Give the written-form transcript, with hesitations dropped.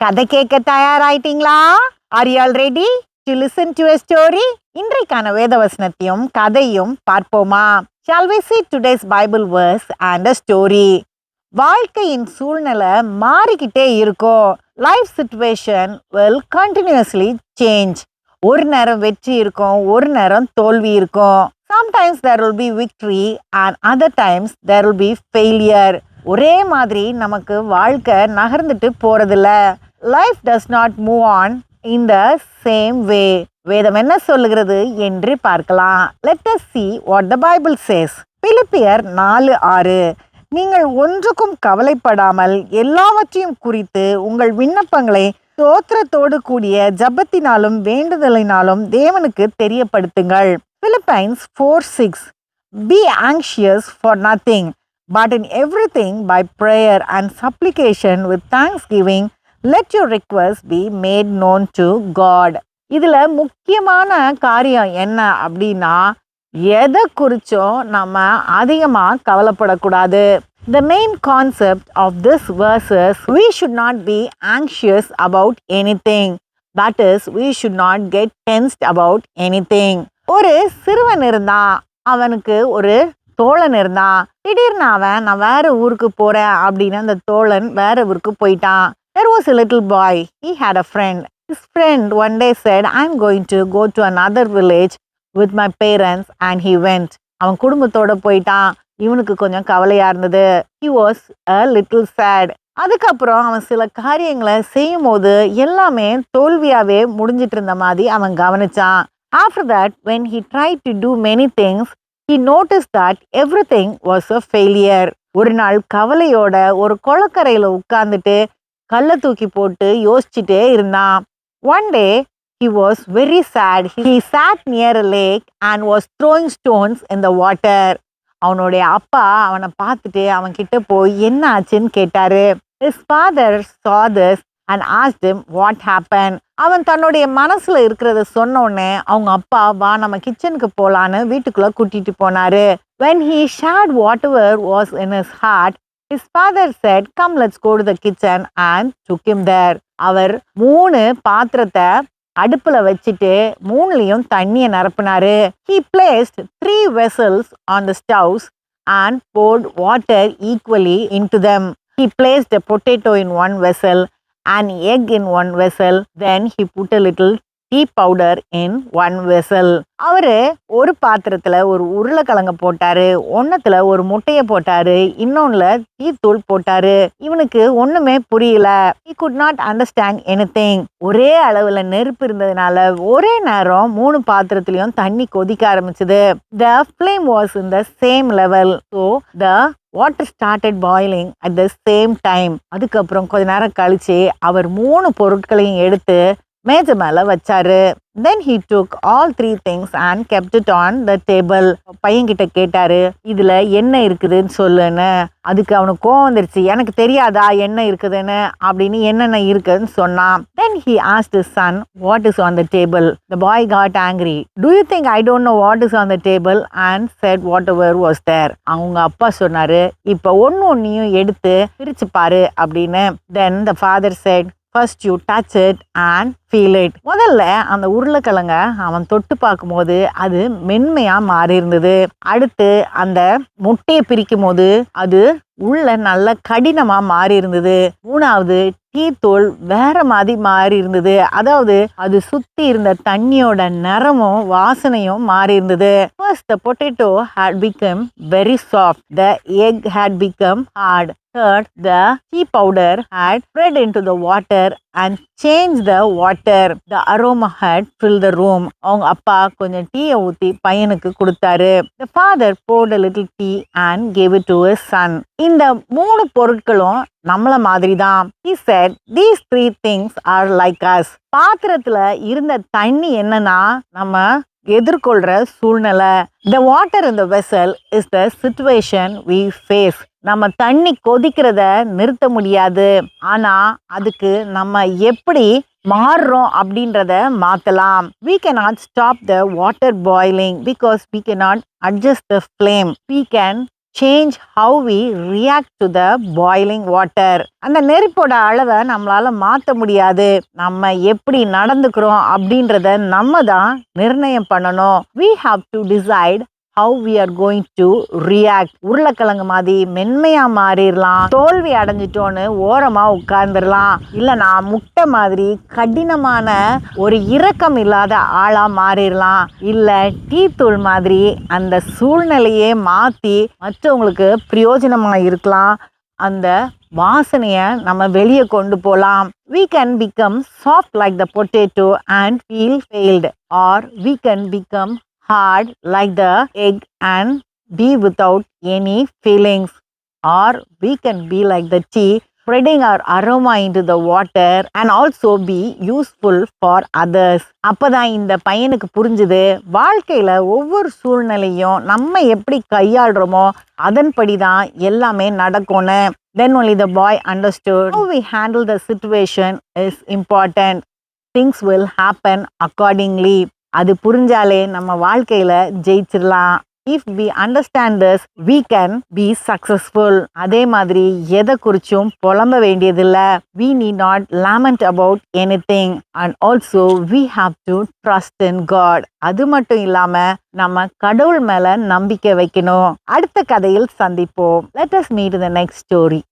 கதை கேட்க தயாராயிட்டீங்களா? Are you all ready to listen to a story? இன்றைக்கான வேதவசனத்தையும் கதையும் பார்ப்போமா? Shall we see today's Bible verse and a story? வாழ்க்கையின் சூழ்நிலை மாறிக்கிட்டே இருக்கும். Life situation will continuously change. ஒரு நேரம் வெற்றி இருக்கும், ஒரு நேரம் தோல்வி இருக்கும். Sometimes there will be victory and other times there will be failure. ஒரே மாதிரி நமக்கு வாழ்க்கை நகர்ந்துட்டு போறதில்ல. Life does not move on in the same way. வேதம் என்ன சொல்லுகிறது என்று பார்க்கலாம். Let us see what the Bible says. பிலிப்பியர் 4:6. நீங்கள் ஒன்றுக்கும் கவலைப்படாமல் எல்லாவற்றையும் குறித்து உங்கள் விண்ணப்பங்களை ஸ்தோத்திரத்தோடு கூடிய ஜெபத்தினாலும் வேண்டுதலினாலும் தேவனுக்கு தெரியப்படுத்துங்கள். Philippians 4:6. Be anxious for nothing, but in everything by prayer and supplication with thanksgiving, let your requests be made known to God. இதுல முக்கியமான காரியம் என்ன அப்படின்னா, எதை குறிச்சும் நம்ம அதிகமா கவலைப்படக்கூடாது. The main concept of this verse is we should not be anxious about anything. That is, we should not get tensed about anything. ஒரு சிறுவன் இருந்தான், அவனுக்கு ஒரு தோழன் இருந்தான். திடீர்னு நான் வேற ஊருக்கு போறேன் அப்படின்னு அந்த தோழன் வேற ஊருக்கு போயிட்டான். There was a little boy. He had a friend. His friend one day said, I'm going to go to another village with my parents, and he went. அவன் குடும்பத்தோட போயிட்டான். இவனுக்கு கொஞ்சம் கவலையா இருந்தது. He was a little sad. அதுக்கப்புறம் அவன் சில காரியங்களை செய்யும் போது எல்லாமே தோல்வியாவே முடிஞ்சிட்டு இருந்த மாதிரி அவன் கவனிச்சான். After that, when he tried to do many things, he noticed that everything was a failure. ஒரு நாள் கவலையோட ஒரு குளக்கரையில உட்கார்ந்துட்டு கல்லை தூக்கி போட்டு யோசிச்சுட்டே இருந்தான். One day, he was very sad. He sat near a lake and was throwing stones in the water. அவனுடைய அப்பா அவனை பார்த்துட்டு அவன் கிட்ட போய் என்ன ஆச்சுன்னு கேட்டாரு. His father saw this and asked him what happened. அவன் தன்னுடைய மனசுல இருக்கிறத சொன்ன உடனே அவங்க அப்பா வா நம்ம கிச்சனுக்கு போலான்னு வீட்டுக்குள்ள கூட்டிட்டு போனாரு. When he shared whatever was in his heart, his father said, come, let's go to the kitchen, and took him there. அவர் 3 பாத்திரத்தை அடுப்புல வச்சுட்டு 3லையும் தண்ணியை நிரப்பினாரு. He placed 3 vessels on the stoves and poured water equally into them. He placed a potato in one vessel, an egg in one vessel, then he put a little tea powder in one vessel. அவரு ஒரு பாத்திரத்துல ஒரு உருளைக்கிழங்க போட்டாரு, ஒன்னத்துல ஒரு முட்டைய போட்டாரு, இன்னொன்னுல டீத்தூள் போட்டாரு. இவனுக்கு ஒண்ணுமே புரியல. He could not understand anything. ஒரே அளவுல நெருப்பு இருந்ததுனால ஒரே நேரம் 3 பாத்திரத்திலயும் தண்ணி கொதிக்க ஆரம்பிச்சது. The flame was in the same level, so the water started boiling at the same time. அதுக்கப்புறம் கொஞ்ச நேரம் கழிச்சு அவர் 3 பொருட்களையும் எடுத்து மேஜை மேல வச்சாரு. Then he took all 3 things and kept it on the table. பையன்கிட்ட கேட்டாரு, இதுல என்ன இருக்குதுன்னு சொல்லுன்னு. அதுக்கு அவனுக்கு கோவம் வந்துருச்சு. எனக்கு தெரியாதா என்ன இருக்குதுன்னு அப்படின்னு என்னென்ன இருக்குதுன்னு சொன்னான். Then he asked his son, what is on the table? The boy got angry. Do you think I don't know what is on the table? And said whatever was there. அவங்க அப்பா சொன்னாரு, இப்ப ஒன்னையும் எடுத்து பிரிச்சு பாரு அப்படின்னு. Then the father said, first you touch it and feel it. முதல்ல அந்த உருளைக்கிழங்க அவன் தொட்டு பார்க்கும்போது அது மென்மையா மாறி இருந்தது. அடுத்து அந்த முட்டையை பிரிக்கும் போது அது உள்ள நல்ல கடினமா மாறி இருந்தது. 3வது டீத்தூள் வேற மாதிரி மாறி இருந்தது. அதாவது அது சுத்தி இருந்த தண்ணியோட நிறமும் வாசனையும் மாறி இருந்தது. First the potato had become very soft. The egg had become hard. Third, the tea powder had spread into the water and changed the water. The aroma had filled the room. அவங்க அப்பா கொஞ்சம் டீயை ஊத்தி பையனுக்கு கொடுத்தாரு. The father poured a little tea and gave it to his son. இந்த 3 பொருட்களும் நம்மள மாதிரி தான். He said, these 3 things are like us. பாத்திரத்துல இருந்த தண்ணி என்னன்னா நம்ம எதிர்கொள்ற சூழ்நிலை. The water in the vessel is the situation we face. நம்ம தண்ணி கொதிக்கிறத நிறுத்த முடியாது. ஆனா அதுக்கு நம்ம எப்படி மாறுறோம் அப்படின்றத மாத்தலாம். We cannot stop the water boiling because we cannot adjust the flame. We can change how we react to the boiling water. அந்த நெருப்போட அளவை நம்மளால மாற்ற முடியாது. நம்ம எப்படி நடந்துக்கிறோம் அப்படின்றத நம்ம தான் நிர்ணயம் பண்ணணும். We have to decide how we are going to react. உருளைக்கிழங்கு மாதிரி மென்மையா மாறிடலாம், தோல்வி அடைஞ்சிட்டோன்னு ஓரமா உட்கார்ந்துடலாம், இல்ல நான் முட்டை மாதிரி கடினமான ஒரு இரக்கம் இல்லாத ஆளா மாறிடலாம், இல்ல டீ தூள் மாதிரி அந்த சூழ்நிலையே மாத்தி மற்றவங்களுக்கு பிரயோஜனமா இருக்கலாம், அந்த வாசனைய நம்ம வெளியே கொண்டு போலாம். We can become soft like the potato and feel failed, or we can become hard like the egg and be without any feelings, or we can be like the tea, spreading our aroma into the water and also be useful for others. அப்பதான் இந்த பையனுக்கு புரிஞ்சுது, வாழ்க்கையில ஒவ்வொரு சூழ்நிலையும் நம்ம எப்படி கையாளுறோமோ அதன்படி தான் எல்லாமே நடக்கும்னு. Then only the boy understood how we handle the situation is important. Things will happen accordingly. அது புரிஞ்சாலே நம்ம வாழ்க்கையில ஜெயிச்சிடலாம். If we understand this, we can be successful. அதே மாதிரி எதை குறிச்சும் புலம்ப வேண்டியதில்லை. We need not lament about anything, and also we have to trust in God. அது மட்டும் இல்லாம நம்ம கடவுள் மேல நம்பிக்கை வைக்கணும். அடுத்த கதையில் சந்திப்போம். Let us meet in the next story.